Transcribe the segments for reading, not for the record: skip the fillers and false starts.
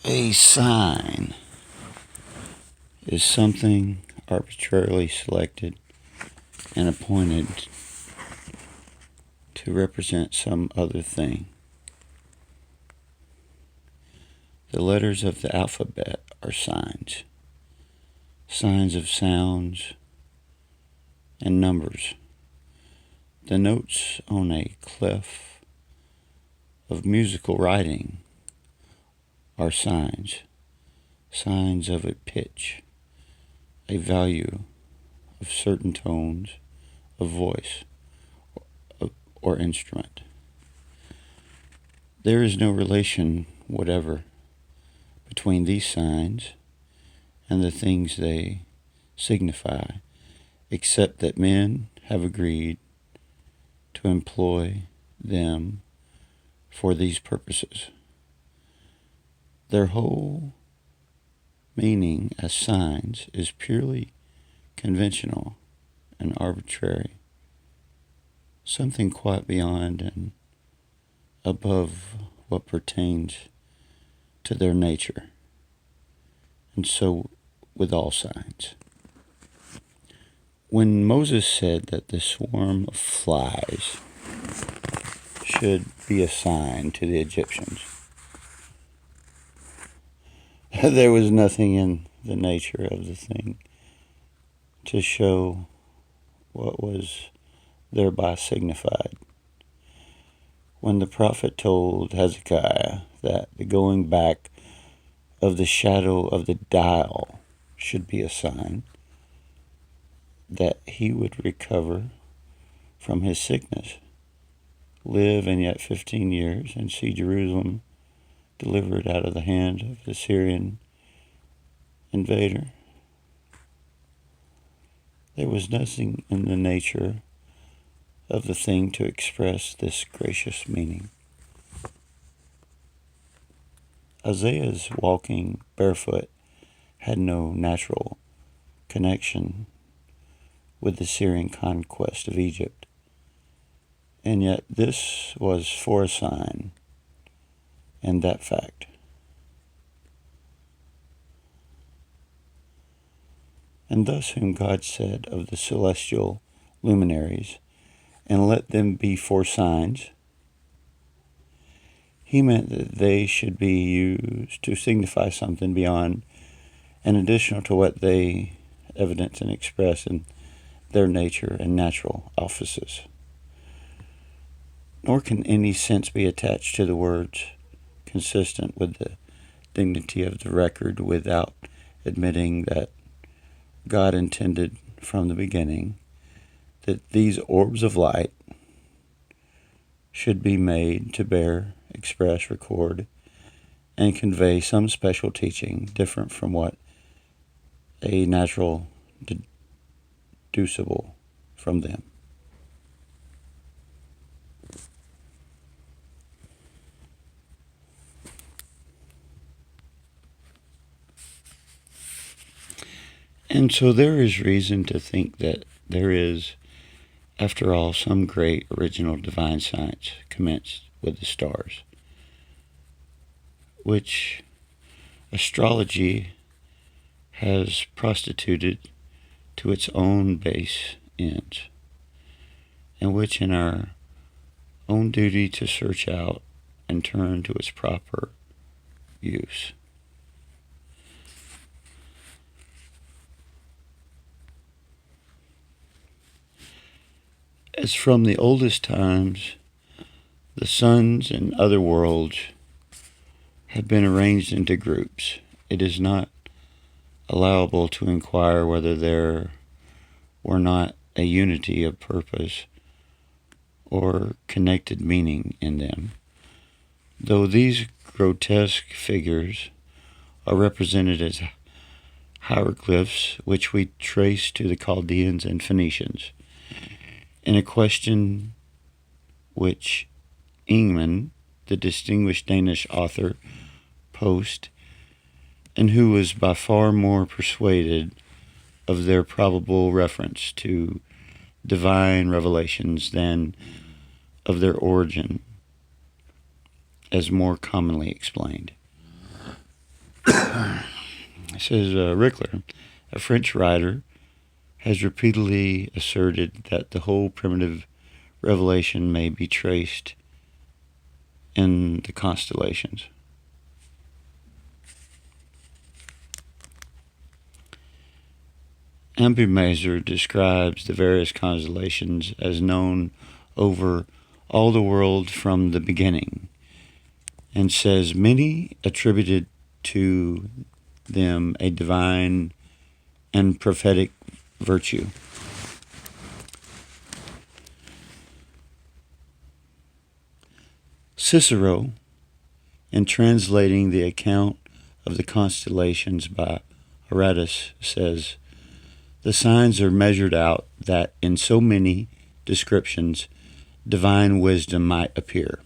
A sign is something arbitrarily selected and appointed to represent some other thing. The letters of the alphabet are signs, signs of sounds and numbers. The notes on a clef of musical writing are signs, signs of a pitch, a value of certain tones of voice or instrument. There is no relation whatever between these signs and the things they signify, except that men have agreed to employ them for these purposes. Their whole meaning as signs is purely conventional and arbitrary, something quite beyond and above what pertains to their nature, and so with all signs. When Moses said that the swarm of flies should be a sign to the Egyptians, there was nothing in the nature of the thing to show what was thereby signified. When the prophet told Hezekiah that the going back of the shadow of the dial should be a sign that he would recover from his sickness, live and yet 15 years, and see Jerusalem delivered out of the hand of the Syrian invader, there was nothing in the nature of the thing to express this gracious meaning. Isaiah's walking barefoot had no natural connection with the Syrian conquest of Egypt, and yet this was for a sign, and that fact. And thus whom God said of the celestial luminaries, and let them be for signs, he meant that they should be used to signify something beyond and additional to what they evidence and express in their nature and natural offices. Nor can any sense be attached to the words consistent with the dignity of the record without admitting that God intended from the beginning that these orbs of light should be made to bear, express, record, and convey some special teaching different from what a natural deducible from them. And so there is reason to think that there is, after all, some great original divine science commenced with the stars, which astrology has prostituted to its own base ends, and which in our own duty to search out and turn to its proper use. As from the oldest times, the suns and other worlds have been arranged into groups. It is not allowable to inquire whether there were not a unity of purpose or connected meaning in them, though these grotesque figures are represented as hieroglyphs which we trace to the Chaldeans and Phoenicians. In a question which Ingman, the distinguished Danish author, posed, and who was by far more persuaded of their probable reference to divine revelations than of their origin, as more commonly explained. It says Rickler, a French writer, has repeatedly asserted that the whole primitive revelation may be traced in the constellations. Ambimaser describes the various constellations as known over all the world from the beginning, and says many attributed to them a divine and prophetic virtue. Cicero, in translating the account of the constellations by Aratus, says, "The signs are measured out that in so many descriptions divine wisdom might appear."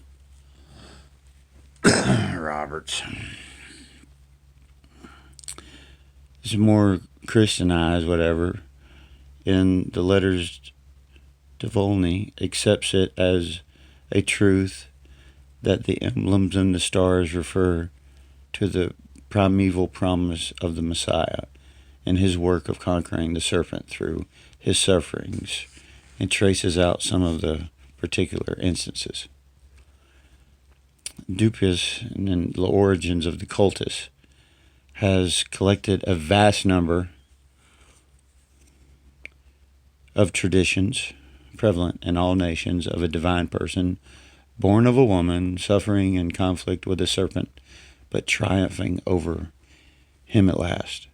Roberts. It's more Christianized, whatever, in the letters to Volney, accepts it as a truth that the emblems and the stars refer to the primeval promise of the Messiah and his work of conquering the serpent through his sufferings, and traces out some of the particular instances. Dupuis, in the origins of the cultus, has collected a vast number of traditions prevalent in all nations of a divine person, born of a woman, suffering in conflict with a serpent, but triumphing over him at last,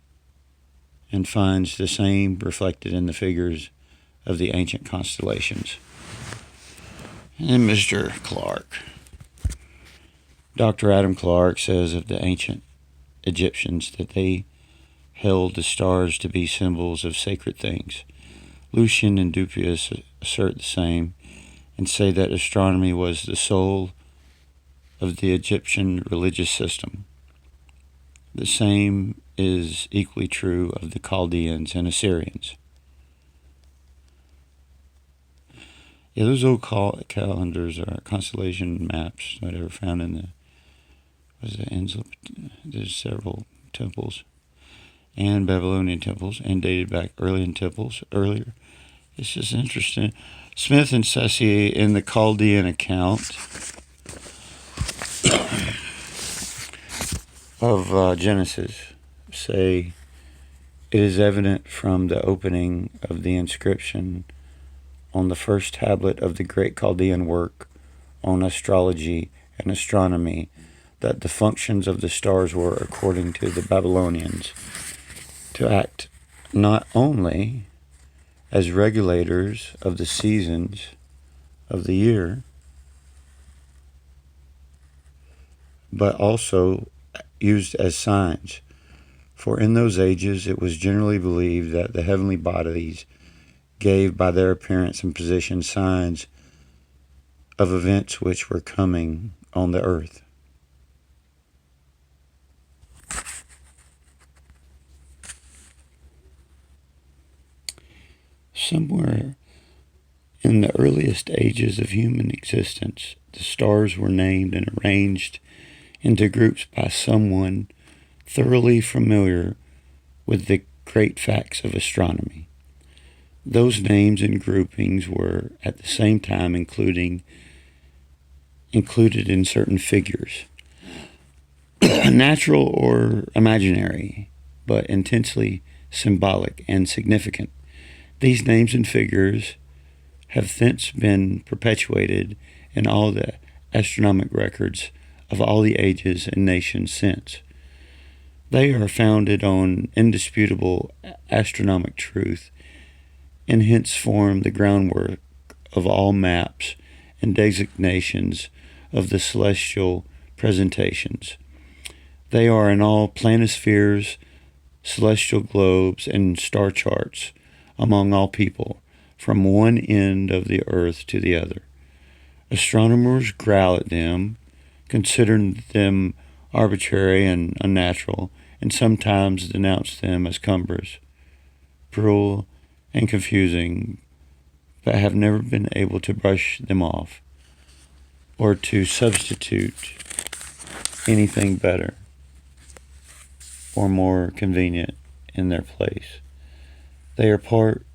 and finds the same reflected in the figures of the ancient constellations. And Mr. Clark. Dr. Adam Clark says of the ancient Egyptians that they held the stars to be symbols of sacred things. Lucian and Dupuis assert the same and say that astronomy was the soul of the Egyptian religious system. The same is equally true of the Chaldeans and Assyrians. Yeah, those old calendars are constellation maps, whatever, found in the there's several temples and Babylonian temples, and dated back earlier. It's just interesting. Smith and Sessi in the Chaldean account of Genesis say it is evident from the opening of the inscription on the first tablet of the great Chaldean work on astrology and astronomy that the functions of the stars were, according to the Babylonians, to act not only as regulators of the seasons of the year, but also used as signs. For in those ages it was generally believed that the heavenly bodies gave by their appearance and position signs of events which were coming on the earth. Somewhere in the earliest ages of human existence, the stars were named and arranged into groups by someone thoroughly familiar with the great facts of astronomy. Those names and groupings were at the same time included in certain figures, natural or imaginary, but intensely symbolic and significant. These names and figures have thence been perpetuated in all the astronomic records of all the ages and nations since. They are founded on indisputable astronomic truth, and hence form the groundwork of all maps and designations of the celestial presentations. They are in all planispheres, celestial globes, and star charts among all people, from one end of the earth to the other. Astronomers growl at them, considering them arbitrary and unnatural, and sometimes denounce them as cumbrous, cruel, and confusing, but have never been able to brush them off or to substitute anything better or more convenient in their place. They are part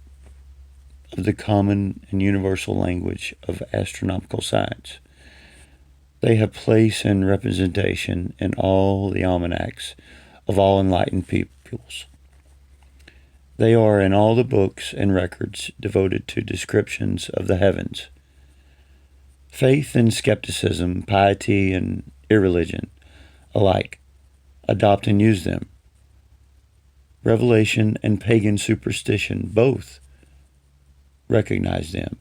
of the common and universal language of astronomical science. They have place and representation in all the almanacs of all enlightened peoples. They are in all the books and records devoted to descriptions of the heavens. Faith and skepticism, piety and irreligion alike adopt and use them. Revelation and pagan superstition both recognize them.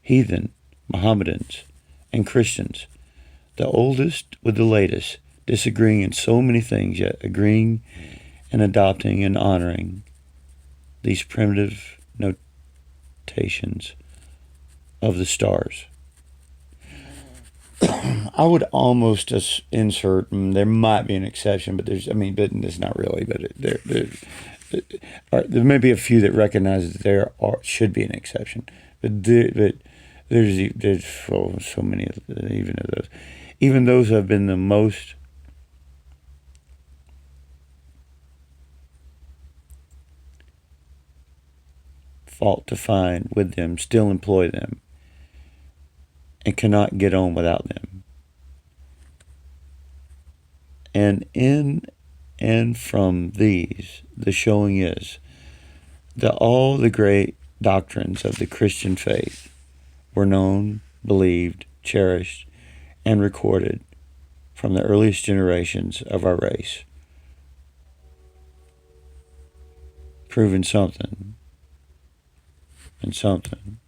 Heathen, Mohammedans, and Christians, the oldest with the latest, disagreeing in so many things, yet agreeing and adopting and honoring these primitive notations of the stars. I would almost insert, there might be an exception, but there's not really, but there may be a few that recognize that should be an exception, but there's so many of those. Even those who have been the most fault to find with them still employ them and cannot get on without them. And in and from these, the showing is that all the great doctrines of the Christian faith were known, believed, cherished, and recorded from the earliest generations of our race, proving something and something.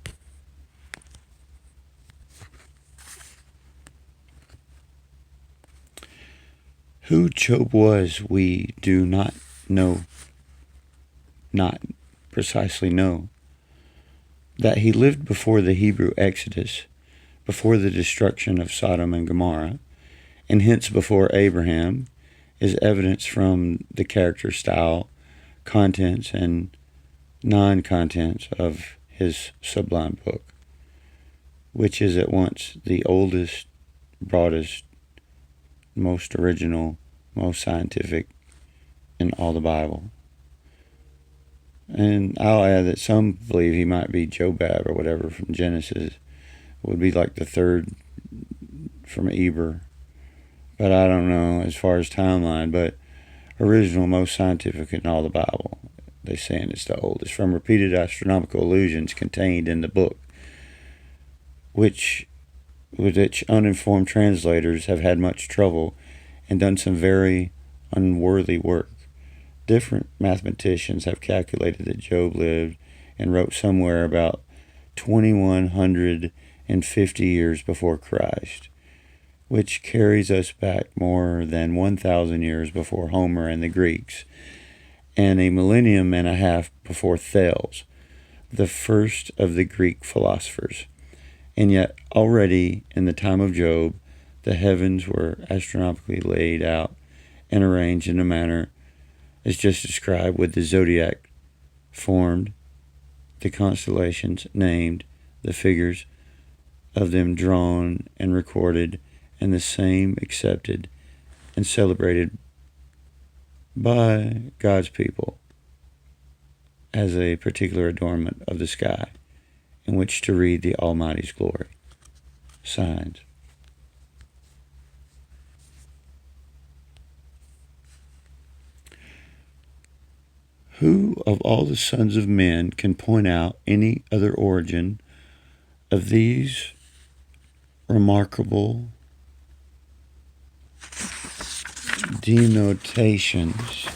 Who Job was, we do not precisely know. That he lived before the Hebrew Exodus, before the destruction of Sodom and Gomorrah, and hence before Abraham, is evidence from the character, style, contents, and non-contents of his sublime book, which is at once the oldest, broadest, most original, most scientific in all the Bible. And I'll add that some believe he might be Jobab or whatever from Genesis. It would be like the third from Eber. But I don't know as far as timeline, but original, most scientific in all the Bible. They're saying it's the oldest, from repeated astronomical allusions contained in the book, with which uninformed translators have had much trouble and done some very unworthy work. Different mathematicians have calculated that Job lived and wrote somewhere about 2150 years before Christ, which carries us back more than 1,000 years before Homer and the Greeks, and a millennium and a half before Thales, the first of the Greek philosophers. And yet already in the time of Job, the heavens were astronomically laid out and arranged in a manner as just described, with the Zodiac formed, the constellations named, the figures of them drawn and recorded, and the same accepted and celebrated by God's people as a particular adornment of the sky in which to read the Almighty's glory. Signs. Who of all the sons of men can point out any other origin of these remarkable denotations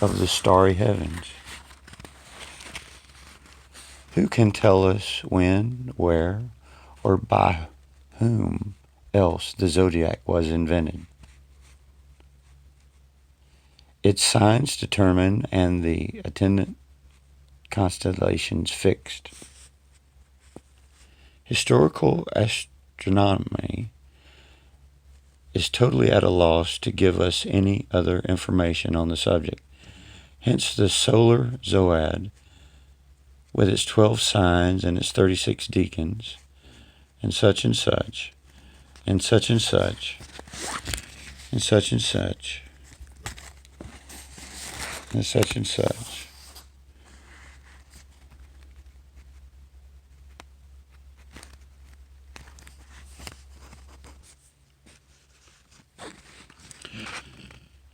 of the starry heavens? Who can tell us when, where, or by whom else the zodiac was invented? Its signs determined and the attendant constellations fixed. Historical astronomy is totally at a loss to give us any other information on the subject. Hence the solar zodiac, with its 12 signs and its 36 deacons, and such and such, and such and such, and such and such, and such and such.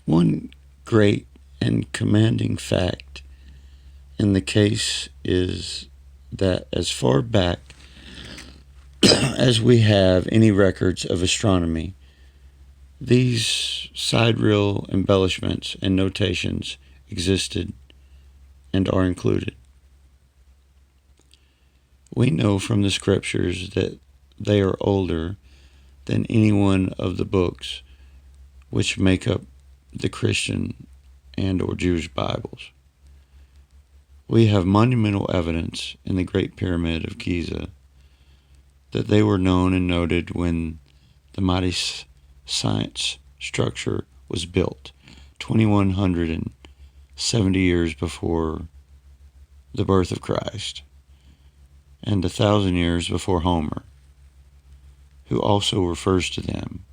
One great and commanding fact in the case is that as far back as we have any records of astronomy, these sidereal embellishments and notations existed and are included. We know from the scriptures that they are older than any one of the books which make up the Christian and or Jewish Bibles. We have monumental evidence in the Great Pyramid of Giza that they were known and noted when the mighty science structure was built 2,170 years before the birth of Christ and 1,000 years before Homer, who also refers to them.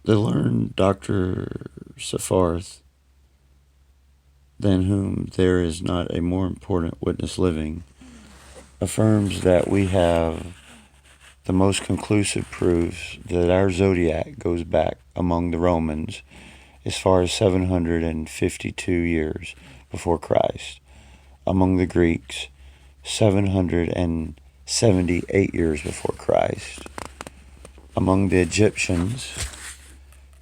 The learned Dr. Sepharth, than whom there is not a more important witness living, affirms that we have the most conclusive proofs that our zodiac goes back among the Romans as far as 752 years before Christ, among the Greeks 778 years before Christ, among the Egyptians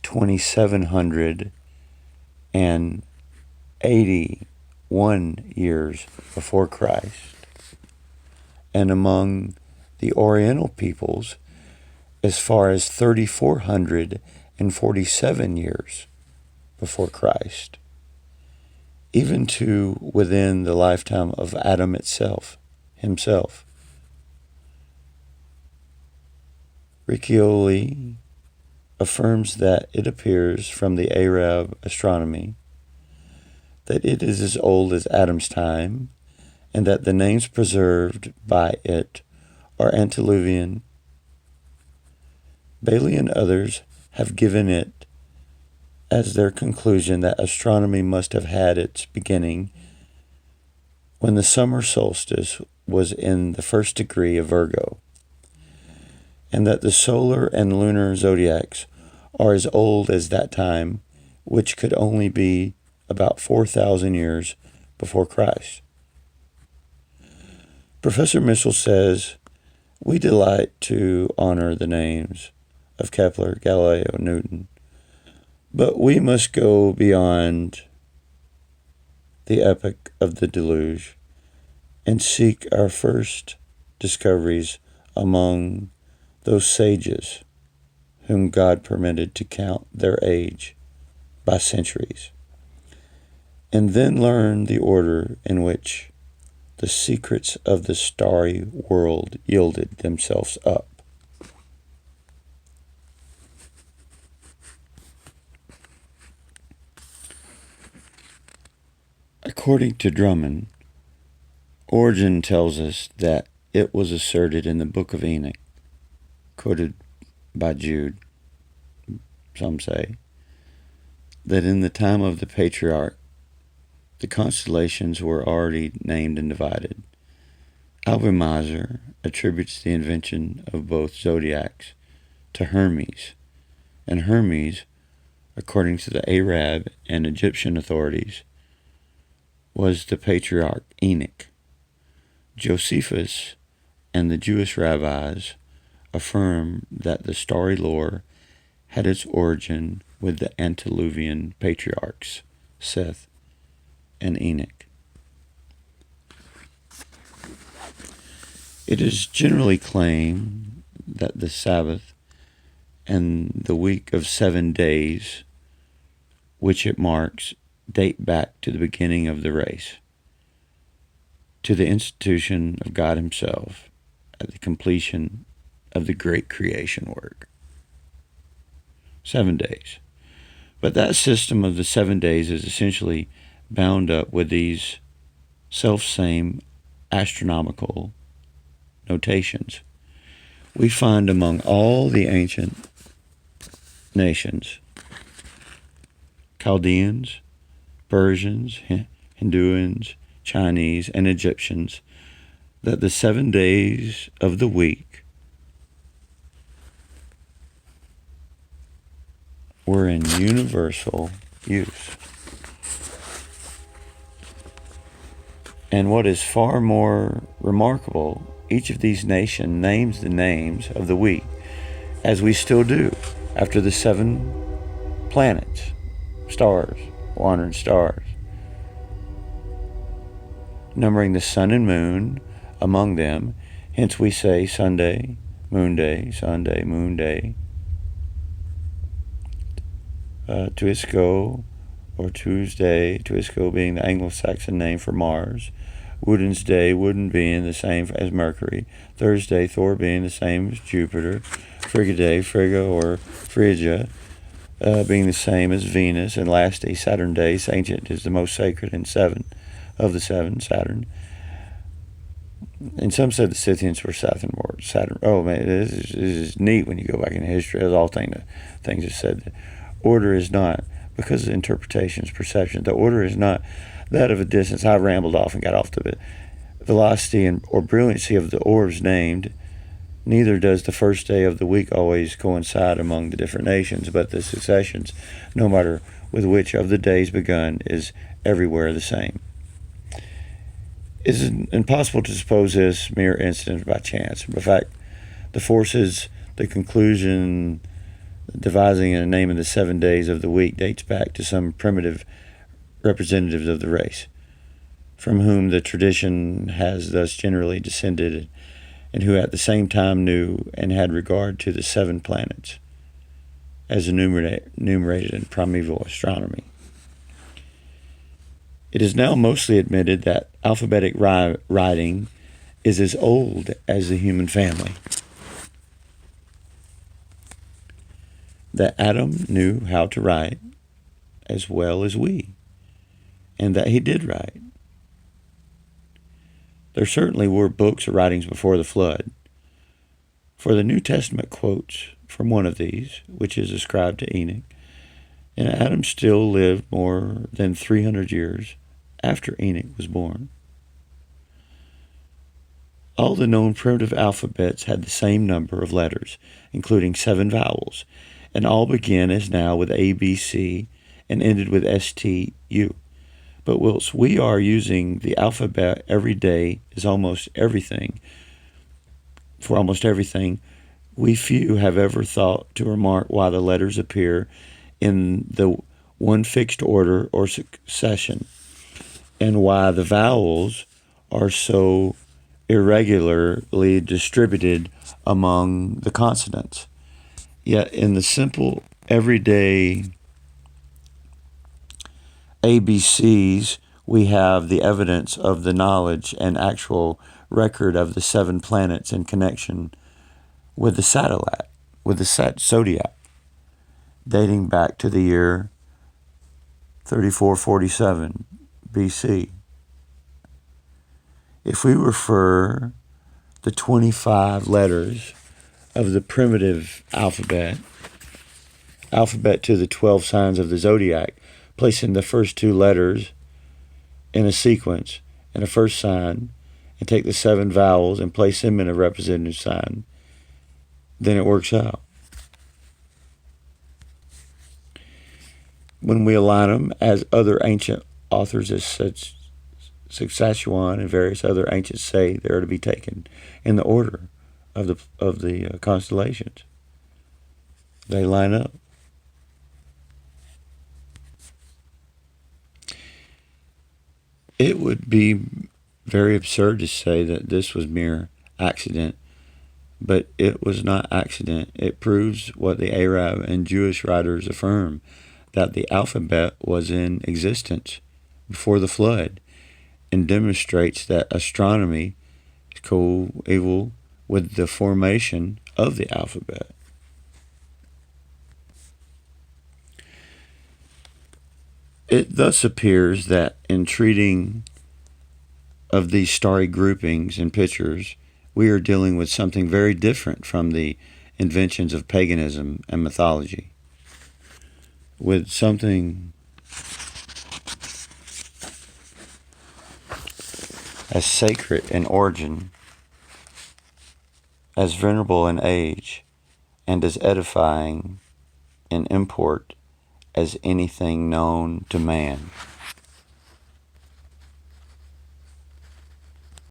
2,781 years before Christ, and among the Oriental peoples as far as 3,447 years before Christ, even to within the lifetime of Adam himself. Riccioli affirms that it appears from the Arab astronomy that it is as old as Adam's time, and that the names preserved by it are antediluvian. Bailey and others have given it as their conclusion that astronomy must have had its beginning when the summer solstice was in the first degree of Virgo, and that the solar and lunar zodiacs are as old as that time, which could only be about 4,000 years before Christ. Professor Mitchell says, "We delight to honor the names of Kepler, Galileo, Newton, but we must go beyond the epoch of the deluge and seek our first discoveries among those sages whom God permitted to count their age by centuries, and then learn the order in which the secrets of the starry world yielded themselves up." According to Drummond, Origen tells us that it was asserted in the Book of Enoch, quoted by Jude, some say, that in the time of the patriarch, the constellations were already named and divided. Albemarle attributes the invention of both zodiacs to Hermes, and Hermes, according to the Arab and Egyptian authorities, was the patriarch Enoch. Josephus and the Jewish rabbis affirm that the starry lore had its origin with the antediluvian patriarchs, Seth and Enoch. It is generally claimed that the Sabbath and the week of 7 days, which it marks, date back to the beginning of the race, to the institution of God Himself at the completion of the great creation work. 7 days. But that system of the 7 days is essentially bound up with these self-same astronomical notations. We find among all the ancient nations, Chaldeans, Persians, Hinduans, Chinese, and Egyptians, that the 7 days of the week were in universal use. And what is far more remarkable, each of these nations names the names of the week, as we still do, after the 7 planets, stars, wandering stars, numbering the sun and moon among them. Hence we say Sunday, moon day, Sunday, moon day. Tuisco, or Tuesday, Tuisco being the Anglo-Saxon name for Mars. Woden's day, Woden being the same as Mercury. Thursday, Thor being the same as Jupiter. Frigidae, Frigga or Phrygia, being the same as Venus. And lastly, Saturn day, ancient is the most sacred and 7 of the 7, Saturn. And some said the Scythians were Saturn. Oh man, this is neat when you go back in history. There's all things that said that order is not, because of interpretations, perception, the order is not that of a distance. I rambled off and got off the velocity or brilliancy of the orbs named. Neither does the first day of the week always coincide among the different nations, but the successions, no matter with which of the days begun, is everywhere the same. It is impossible to suppose this mere incident by chance. In fact, the forces, the conclusion, devising and naming the 7 days of the week dates back to some primitive representatives of the race, from whom the tradition has thus generally descended, and who at the same time knew and had regard to the 7 planets as enumerated in primeval astronomy. It is now mostly admitted that alphabetic writing is as old as the human family. That Adam knew how to write as well as we, and that he did write. There certainly were books or writings before the flood, for the New Testament quotes from one of these, which is ascribed to Enoch, and Adam still lived more than 300 years after Enoch was born. All the known primitive alphabets had the same number of letters, including 7 vowels, and all began as now with A, B, C, and ended with S, T, U. But whilst we are using the alphabet every day for almost everything, we few have ever thought to remark why the letters appear in the one fixed order or succession, and why the vowels are so irregularly distributed among the consonants. Yet in the simple, everyday ABCs, we have the evidence of the knowledge and actual record of the 7 planets in connection with the Zodiac, dating back to the year 3447 BC. If we refer the 25 letters of the primitive alphabet to the 12 signs of the Zodiac, placing the first 2 letters in a sequence in a first sign, and take the 7 vowels and place them in a representative sign, then it works out. When we align them, as other ancient authors as such Saskatchewan and various other ancients say, they are to be taken in the order of the constellations. They line up. It would be very absurd to say that this was mere accident, but it was not accident. It proves what the Arab and Jewish writers affirm, that the alphabet was in existence before the flood, and demonstrates that astronomy is coeval with the formation of the alphabet. It thus appears that in treating of these starry groupings and pictures, we are dealing with something very different from the inventions of paganism and mythology, with something as sacred in origin, as venerable in age, and as edifying in import as anything known to man.